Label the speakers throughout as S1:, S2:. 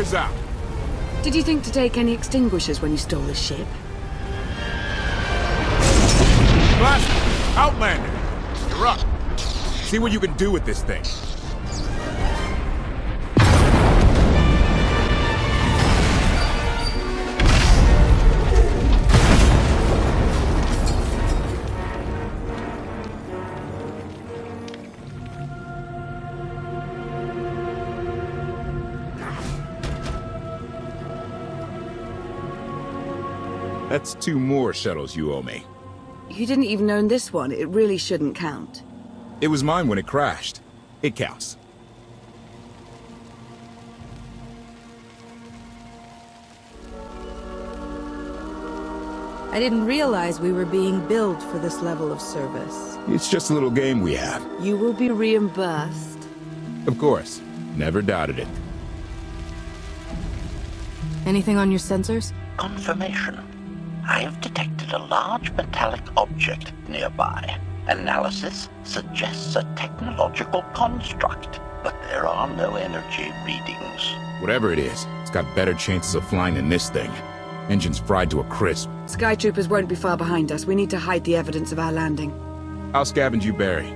S1: fire's out!
S2: Did you think to take any extinguishers when you stole the ship?
S1: Blaster! Outlander! You're up! See what you can do with this thing. That's 2 more shuttles you owe me.
S2: You didn't even own this one. It really shouldn't count.
S1: It was mine when it crashed. It counts.
S3: I didn't realize we were being billed for this level of service.
S1: It's just a little game we have.
S2: You will be reimbursed.
S1: Of course. Never doubted it.
S3: Anything on your sensors?
S4: Confirmation. I have detected a large metallic object nearby. Analysis suggests a technological construct, but there are no energy readings.
S1: Whatever it is, it's got better chances of flying than this thing. Engine's fried to a crisp.
S2: Skytroopers won't be far behind us. We need to hide the evidence of our landing.
S1: I'll scavenge you, Barry.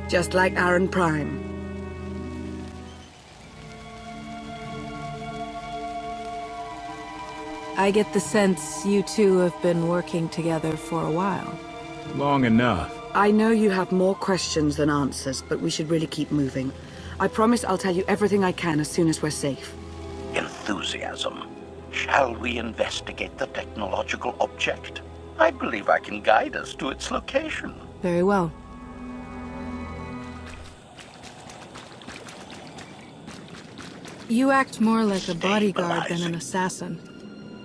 S2: Just like Aaron Prime.
S3: I get the sense you two have been working together for a while.
S1: Long enough.
S2: I know you have more questions than answers, but we should really keep moving. I promise I'll tell you everything I can as soon as we're safe.
S4: Enthusiasm. Shall we investigate the technological object? I believe I can guide us to its location.
S3: Very well. You act more like a bodyguard than an assassin.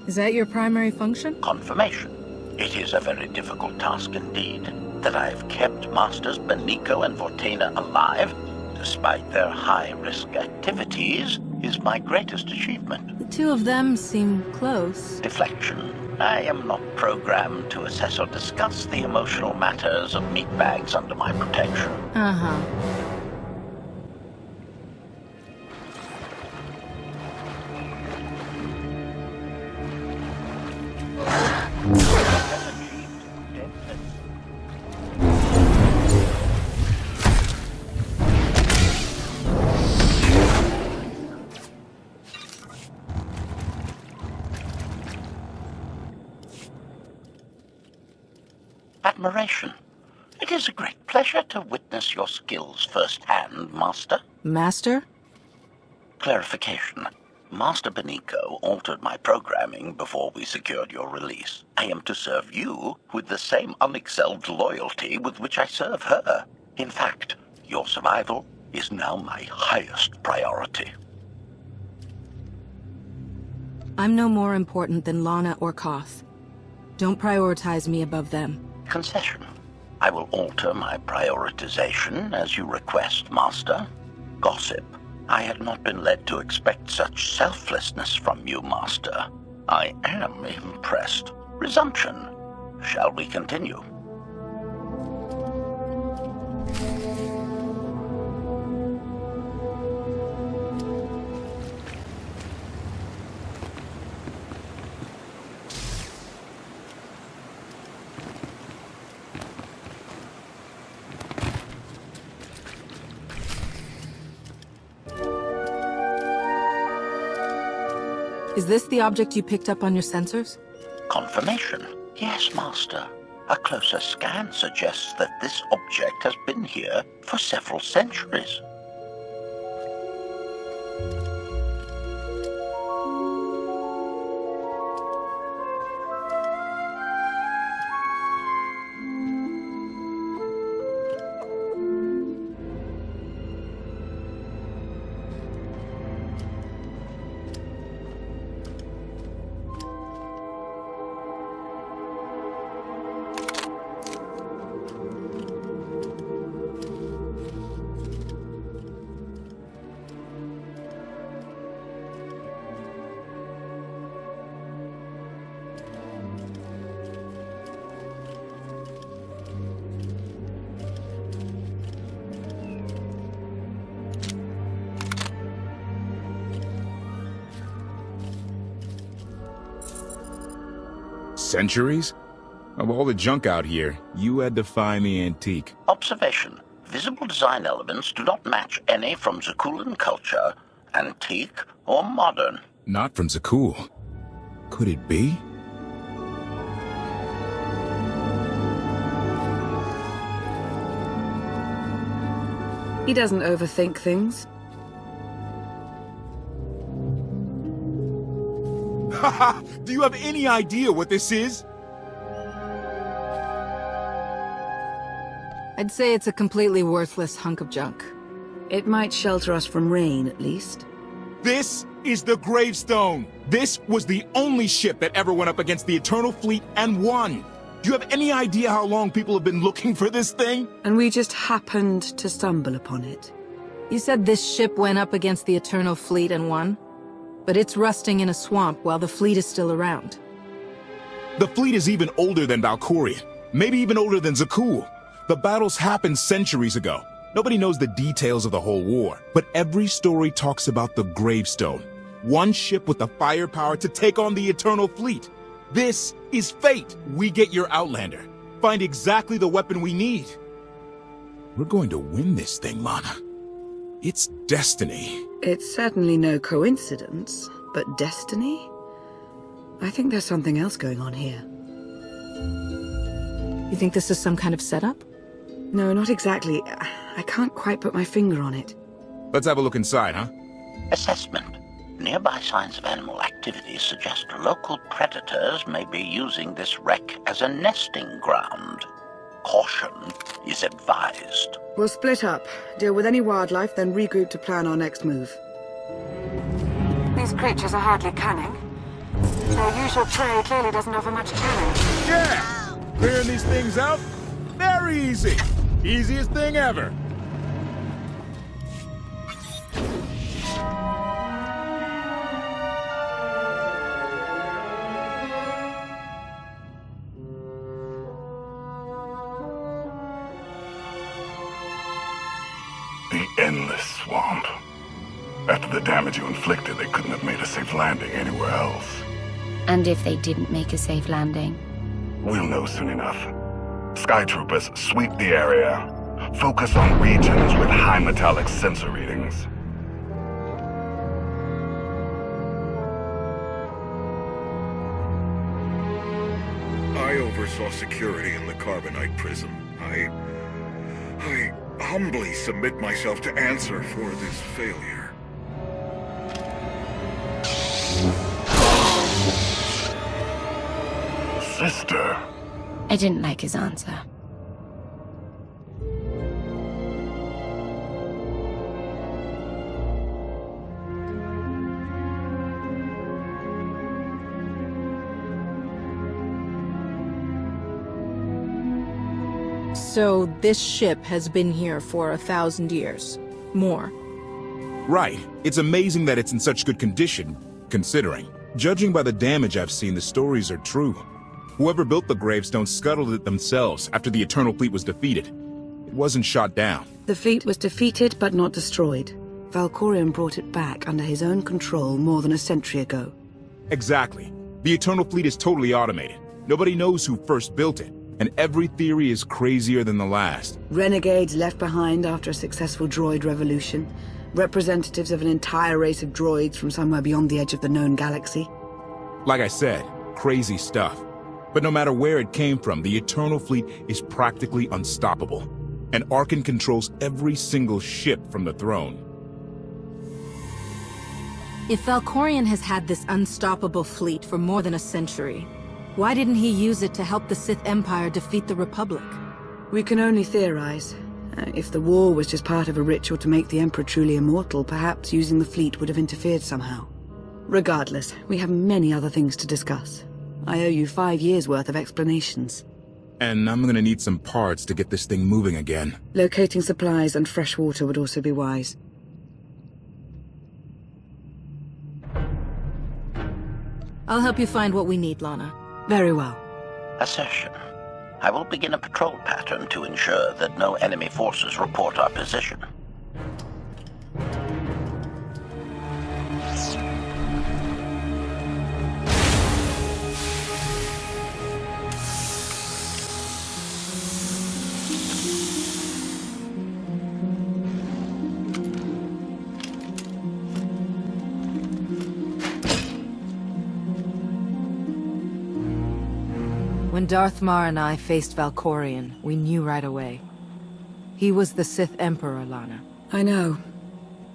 S3: Is that your primary function?
S4: Confirmation. It is a very difficult task indeed. That I've kept Masters Benico and Vortena alive, despite their high-risk activities, is my greatest achievement.
S3: The two of them seem close.
S4: Deflection. I am not programmed to assess or discuss the emotional matters of meatbags under my protection.
S3: Uh-huh.
S4: Admiration. It is a great pleasure to witness your skills firsthand, Master.
S3: Master?
S4: Clarification. Master Benico altered my programming before we secured your release. I am to serve you with the same unexcelled loyalty with which I serve her. In fact, your survival is now my highest priority.
S3: I'm no more important than Lana or Koth. Don't prioritize me above them.
S4: Concession. I will alter my prioritization as you request, Master. Gossip. I had not been led to expect such selflessness from you, Master. I am impressed. Resumption. Shall we continue?
S3: Is this the object you picked up on your sensors?
S4: Confirmation. Yes, Master. A closer scan suggests that this object has been here for several centuries.
S1: Centuries? Of all the junk out here, you had to find the antique.
S4: Observation. Visible design elements do not match any from Zakuulan culture, antique or modern.
S1: Not from Zakuul. Could it be?
S2: He doesn't overthink things.
S1: Haha! Do you have any idea what this is?
S3: I'd say it's a completely worthless hunk of junk.
S2: It might shelter us from rain, at least.
S1: This is the Gravestone! This was the only ship that ever went up against the Eternal Fleet and won! Do you have any idea how long people have been looking for this thing?
S2: And we just happened to stumble upon it.
S3: You said this ship went up against the Eternal Fleet and won? But it's rusting in a swamp while the fleet is still around.
S1: The fleet is even older than Valkorion. Maybe even older than Zakuul. The battles happened centuries ago. Nobody knows the details of the whole war, but every story talks about the Gravestone. One ship with the firepower to take on the Eternal Fleet. This is fate. We get your Outlander. Find exactly the weapon we need. We're going to win this thing, Lana. It's destiny.
S2: It's certainly no coincidence, but destiny? I think there's something else going on here.
S3: You think this is some kind of setup?
S2: No, not exactly. I can't quite put my finger on it.
S1: Let's have a look inside, huh?
S4: Assessment. Nearby signs of animal activity suggest local predators may be using this wreck as a nesting ground. Caution is advised.
S2: We'll split up, deal with any wildlife, then regroup to plan our next move. These creatures are hardly cunning. Their usual prey clearly doesn't offer much challenge.
S1: Yeah! Clearing these things out? Very easy. Easiest thing ever.
S5: The endless swamp. After the damage you inflicted, they couldn't have made a safe landing anywhere else.
S6: And if they didn't make a safe landing?
S5: We'll know soon enough. Sky Troopers, sweep the area. Focus on regions with high metallic sensor readings.
S7: I oversaw security in the Carbonite prison. I humbly submit myself to answer for this failure.
S5: Sister.
S6: I didn't like his answer.
S3: So this ship has been here for 1,000 years. More.
S1: Right. It's amazing that it's in such good condition, considering. Judging by the damage I've seen, the stories are true. Whoever built the Gravestone scuttled it themselves after the Eternal Fleet was defeated. It wasn't shot down.
S2: The fleet was defeated but not destroyed. Valkorion brought it back under his own control more than a century ago.
S1: Exactly. The Eternal Fleet is totally automated. Nobody knows who first built it, and every theory is crazier than the last.
S2: Renegades left behind after a successful droid revolution. Representatives of an entire race of droids from somewhere beyond the edge of the known galaxy.
S1: Like I said, crazy stuff. But no matter where it came from, the Eternal Fleet is practically unstoppable. And Arcann controls every single ship from the throne.
S3: If Valkorion has had this unstoppable fleet for more than a century, why didn't he use it to help the Sith Empire defeat the Republic?
S2: We can only theorize. If the war was just part of a ritual to make the Emperor truly immortal, perhaps using the fleet would have interfered somehow. Regardless, we have many other things to discuss. I owe you 5 years' worth of explanations.
S1: And I'm gonna need some parts to get this thing moving again.
S2: Locating supplies and fresh water would also be wise.
S3: I'll help you find what we need, Lana.
S2: Very well.
S4: Assertion. I will begin a patrol pattern to ensure that no enemy forces report our position.
S3: When Darthmar and I faced Valkorion, we knew right away. He was the Sith Emperor, Lana.
S2: I know.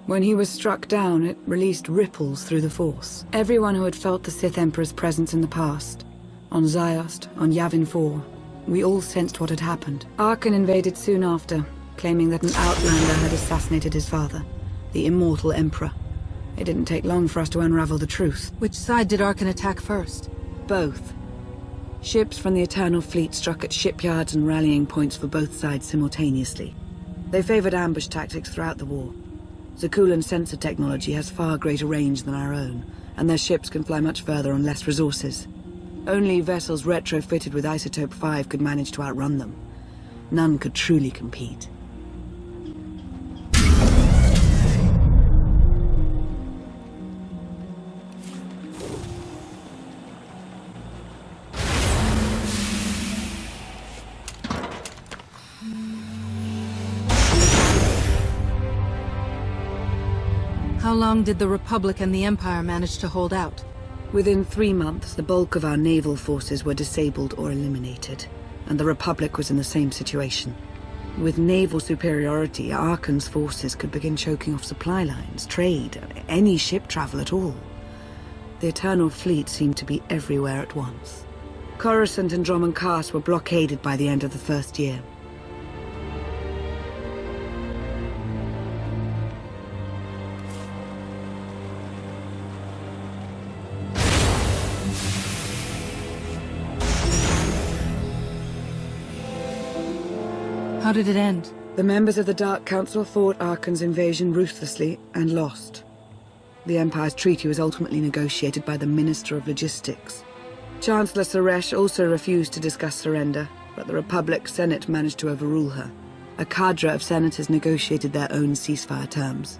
S2: When he was struck down, it released ripples through the Force. Everyone who had felt the Sith Emperor's presence in the past, on Ziost, on Yavin 4, we all sensed what had happened. Arkan invaded soon after, claiming that an outlander had assassinated his father, the immortal Emperor. It didn't take long for us to unravel the truth.
S3: Which side did Arkan attack first?
S2: Both. Ships from the Eternal Fleet struck at shipyards and rallying points for both sides simultaneously. They favored ambush tactics throughout the war. Zakuulan sensor technology has far greater range than our own, and their ships can fly much further on less resources. Only vessels retrofitted with Isotope 5 could manage to outrun them. None could truly compete.
S3: How long did the Republic and the Empire manage to hold out?
S2: Within 3 months, the bulk of our naval forces were disabled or eliminated, and the Republic was in the same situation. With naval superiority, Arkan's forces could begin choking off supply lines, trade, any ship travel at all. The Eternal Fleet seemed to be everywhere at once. Coruscant and Dromund Kaas were blockaded by the end of the first year.
S3: How did it end?
S2: The members of the Dark Council fought Arkan's invasion ruthlessly and lost. The Empire's treaty was ultimately negotiated by the Minister of Logistics. Chancellor Suresh also refused to discuss surrender, but the Republic Senate managed to overrule her. A cadre of senators negotiated their own ceasefire terms.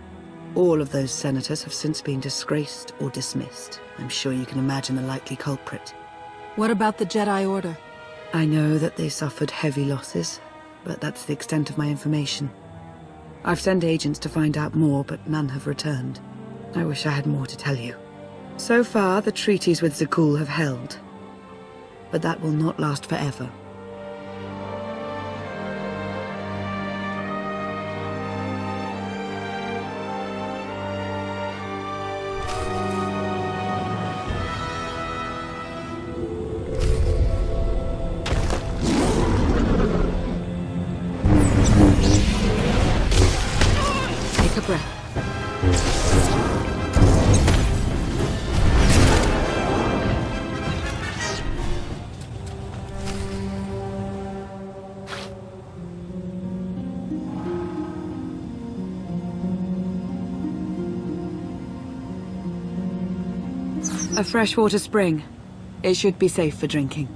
S2: All of those senators have since been disgraced or dismissed. I'm sure you can imagine the likely culprit.
S3: What about the Jedi Order?
S2: I know that they suffered heavy losses, but that's the extent of my information. I've sent agents to find out more, but none have returned. I wish I had more to tell you. So far, the treaties with Zakuul have held, but that will not last forever.
S3: Take a breath.
S2: A freshwater spring. It should be safe for drinking.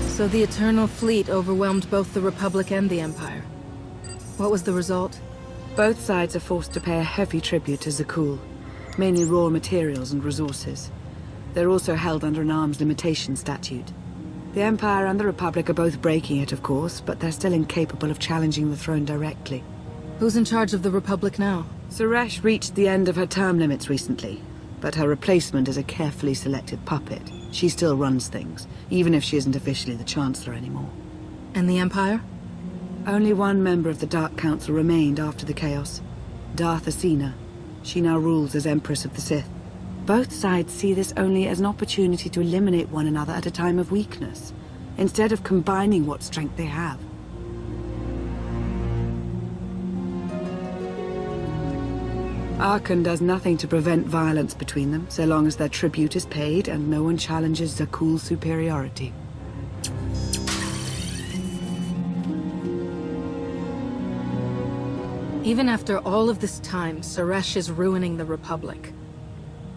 S3: So the Eternal Fleet overwhelmed both the Republic and the Empire. What was the result?
S2: Both sides are forced to pay a heavy tribute to Zakuul, mainly raw materials and resources. They're also held under an arms limitation statute. The Empire and the Republic are both breaking it, of course, but they're still incapable of challenging the throne directly.
S3: Who's in charge of the Republic now?
S2: Suresh reached the end of her term limits recently, but her replacement is a carefully selected puppet. She still runs things, even if she isn't officially the Chancellor anymore.
S3: And the Empire?
S2: Only one member of the Dark Council remained after the chaos. Darth Asina. She now rules as Empress of the Sith. Both sides see this only as an opportunity to eliminate one another at a time of weakness, instead of combining what strength they have. Arkan does nothing to prevent violence between them, so long as their tribute is paid and no one challenges Zakuul's superiority.
S3: Even after all of this time, Suresh is ruining the Republic.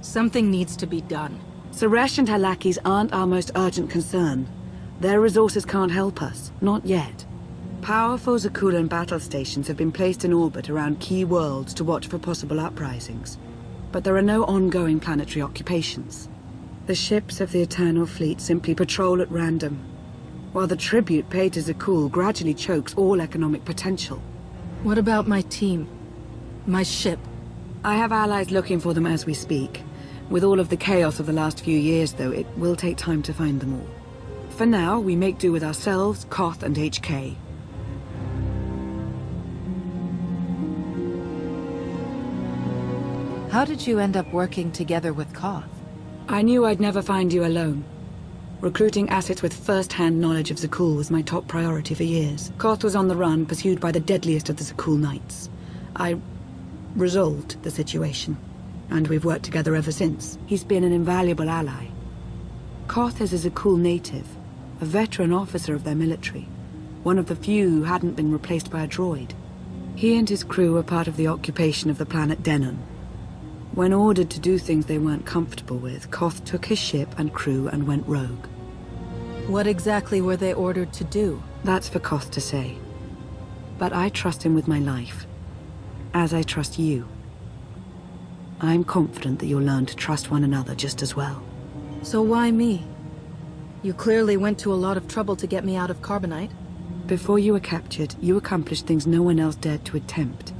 S3: Something needs to be done.
S2: Suresh and her lackeys aren't our most urgent concern. Their resources can't help us, not yet. Powerful Zakuulan battle stations have been placed in orbit around key worlds to watch for possible uprisings. But there are no ongoing planetary occupations. The ships of the Eternal Fleet simply patrol at random. while the tribute paid to Zakul gradually chokes all economic potential.
S3: What about my team? My ship?
S2: I have allies looking for them as we speak. With all of the chaos of the last few years, though, it will take time to find them all. For now, we make do with ourselves, Koth, and HK.
S3: How did you end up working together with Koth?
S2: I knew I'd never find you alone. Recruiting assets with first-hand knowledge of Zakul was my top priority for years. Koth was on the run, pursued by the deadliest of the Zakul Knights. I resolved the situation, and we've worked together ever since. He's been an invaluable ally. Koth is a Zakul native, a veteran officer of their military, one of the few who hadn't been replaced by a droid. He and his crew were part of the occupation of the planet Denon. When ordered to do things they weren't comfortable with, Koth took his ship and crew and went rogue.
S3: What exactly were they ordered to do?
S2: That's for Koth to say. But I trust him with my life, as I trust you. I'm confident that you'll learn to trust one another just as well.
S3: So why me? You clearly went to a lot of trouble to get me out of Carbonite.
S2: Before you were captured, you accomplished things no one else dared to attempt.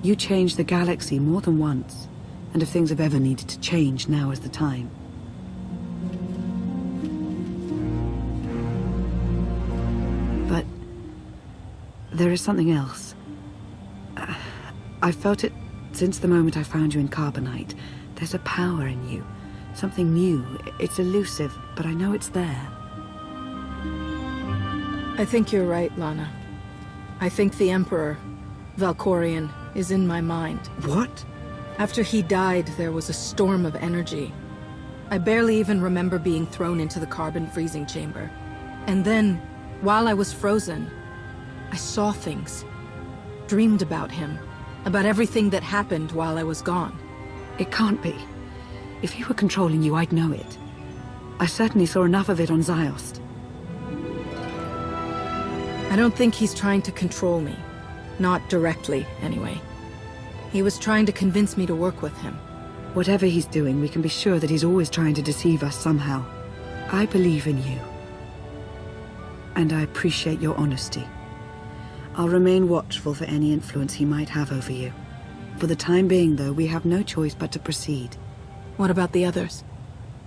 S2: You changed the galaxy more than once. And if things have ever needed to change, now is the time. But there is something else. I've felt it since the moment I found you in Carbonite. There's a power in you. Something new. It's elusive, but I know it's there.
S3: I think you're right, Lana. I think the Emperor, Valkorion, is in my mind.
S2: What?
S3: After he died, there was a storm of energy. I barely even remember being thrown into the carbon freezing chamber. And then, while I was frozen, I saw things. Dreamed about him. About everything that happened while I was gone.
S2: It can't be. If he were controlling you, I'd know it. I certainly saw enough of it on Ziost.
S3: I don't think he's trying to control me. Not directly, anyway. He was trying to convince me to work with him.
S2: Whatever he's doing, we can be sure that he's always trying to deceive us somehow. I believe in you. And I appreciate your honesty. I'll remain watchful for any influence he might have over you. For the time being, though, we have no choice but to proceed.
S3: What about the others?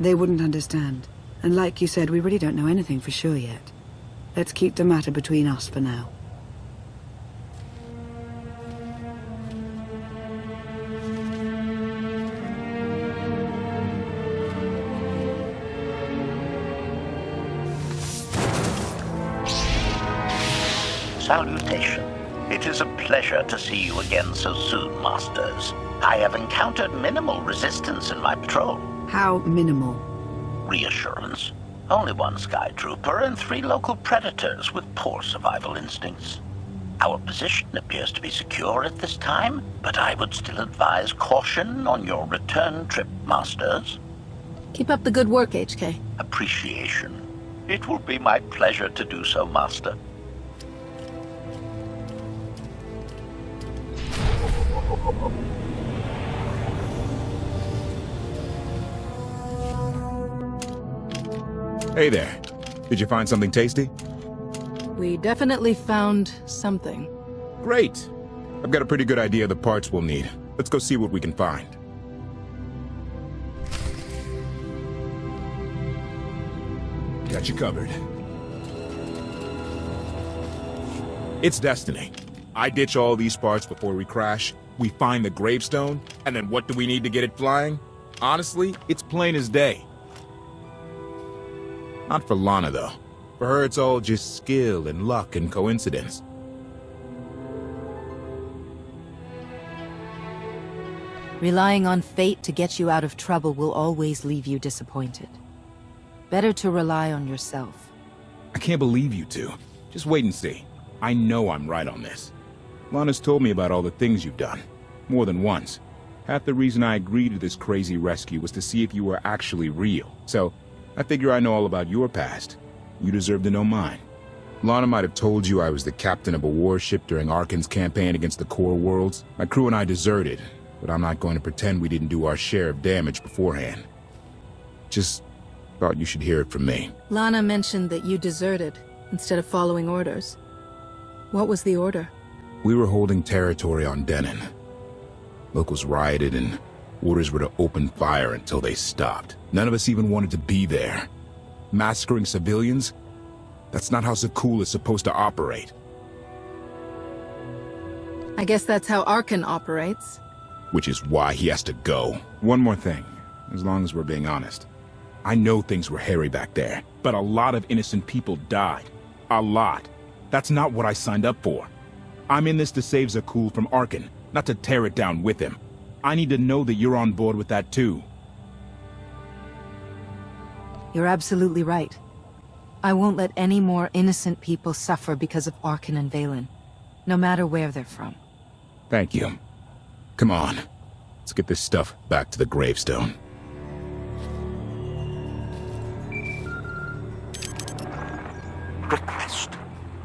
S2: They wouldn't understand. And like you said, we really don't know anything for sure yet. Let's keep the matter between us for now.
S4: Salutation. It is a pleasure to see you again so soon, Masters. I have encountered minimal resistance in my patrol.
S2: How minimal?
S4: Reassurance. Only one Sky Trooper and 3 local predators with poor survival instincts. Our position appears to be secure at this time, but I would still advise caution on your return trip, Masters.
S3: Keep up the good work, HK.
S4: Appreciation. It will be my pleasure to do so, Master.
S1: Hey there. Did you find something tasty?
S3: We definitely found something.
S1: Great. I've got a pretty good idea of the parts we'll need. Let's go see what we can find. Got you covered. It's destiny. I ditch all these parts before we crash. We find the gravestone, and then what do we need to get it flying? Honestly, it's plain as day. Not for Lana, though. For her, it's all just skill and luck and coincidence.
S8: Relying on fate to get you out of trouble will always leave you disappointed. Better to rely on yourself.
S1: I can't believe you two. Just wait and see. I know I'm right on this. Lana's told me about all the things you've done. More than once. Half the reason I agreed to this crazy rescue was to see if you were actually real. So, I figure I know all about your past. You deserve to know mine. Lana might have told you I was the captain of a warship during Arkan's campaign against the Core Worlds. My crew and I deserted, but I'm not going to pretend we didn't do our share of damage beforehand. Just thought you should hear it from me.
S3: Lana mentioned that you deserted. instead of following orders. What was the order?
S1: We were holding territory on Denon. Locals rioted and orders were to open fire until they stopped. None of us even wanted to be there. Massacring civilians? That's not how Zakuul is supposed to operate.
S3: I guess that's how Arcann operates.
S1: Which is why he has to go. One more thing, as long as we're being honest. I know things were hairy back there, but a lot of innocent people died. A lot. That's not what I signed up for. I'm in this to save Zakuul from Arcann, not to tear it down with him. I need to know that you're on board with that too.
S8: You're absolutely right. I won't let any more innocent people suffer because of Arcann and Vaylin, no matter where they're from.
S1: Thank you. Come on. Let's get this stuff back to the gravestone.
S4: Request.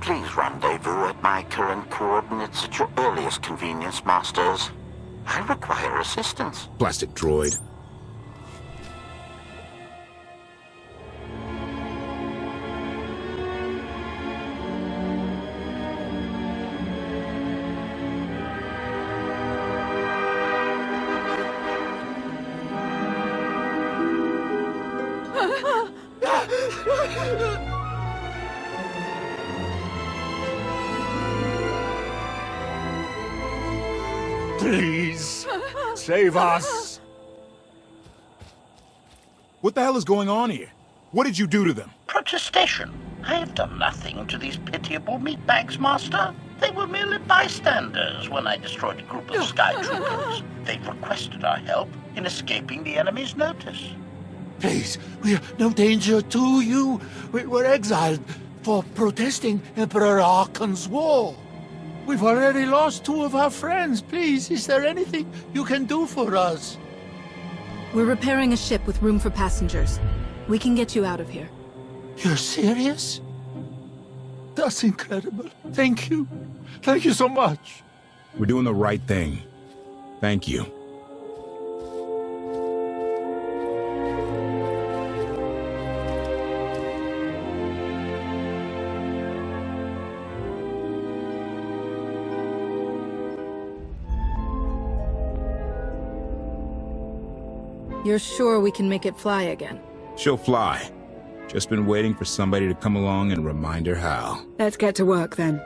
S4: Please rendezvous at my current coordinates at your earliest convenience, Masters. I require assistance.
S1: Plastic droid.
S7: Please, save us.
S1: What the hell is going on here? What did you do to them?
S4: Protestation. I have done nothing to these pitiable meatbags, Master. They were merely bystanders when I destroyed a group of Sky Troopers. They've requested our help in escaping the enemy's notice.
S9: Please, we're no danger to you. We're exiled for protesting Emperor Arkann's war. We've already lost 2 of our friends. Please, is there anything you can do for us?
S3: We're repairing a ship with room for passengers. We can get you out of here.
S9: You're serious? That's incredible. Thank you. Thank you so much.
S1: We're doing the right thing. Thank you.
S3: You're sure we can make it fly again?
S1: She'll fly. Just been waiting for somebody to come along and remind her how.
S2: Let's get to work then.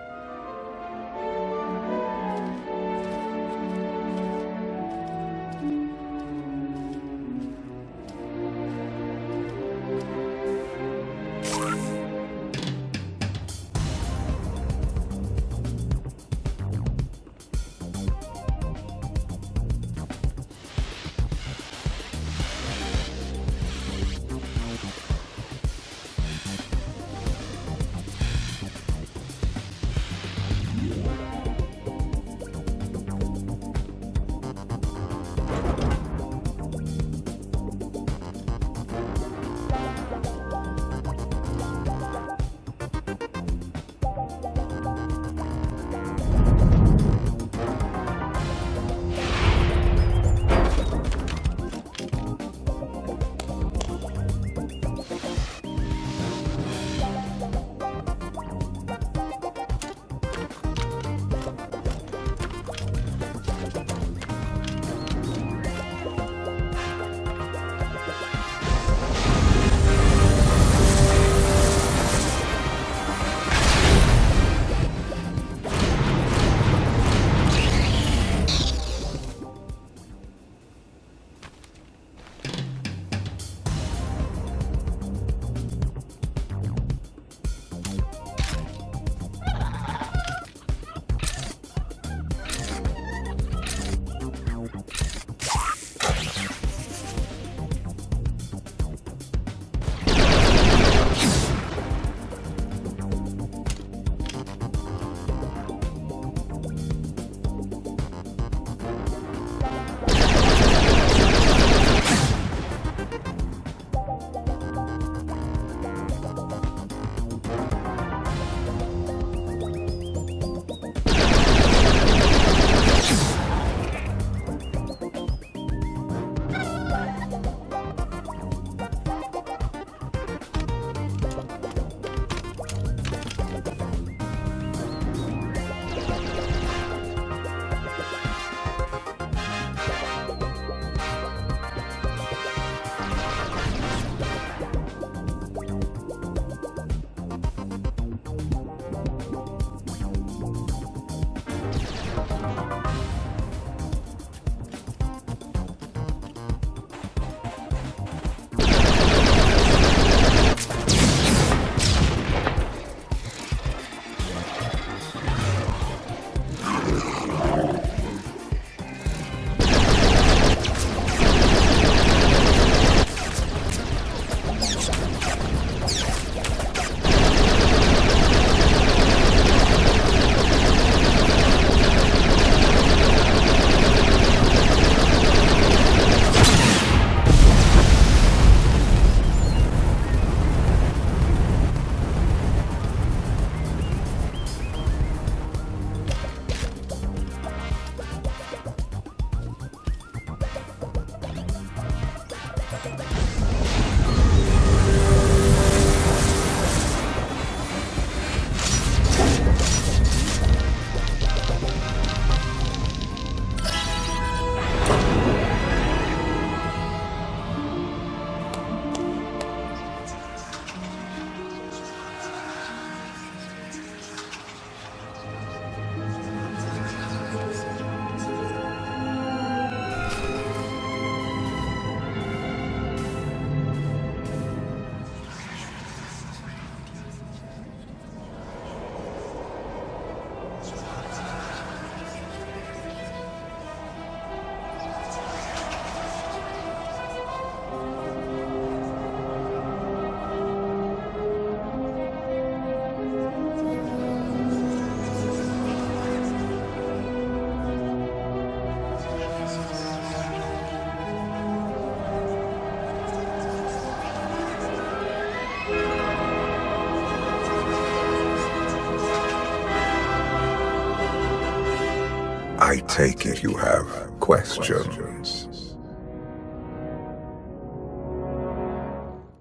S10: I take it you have questions.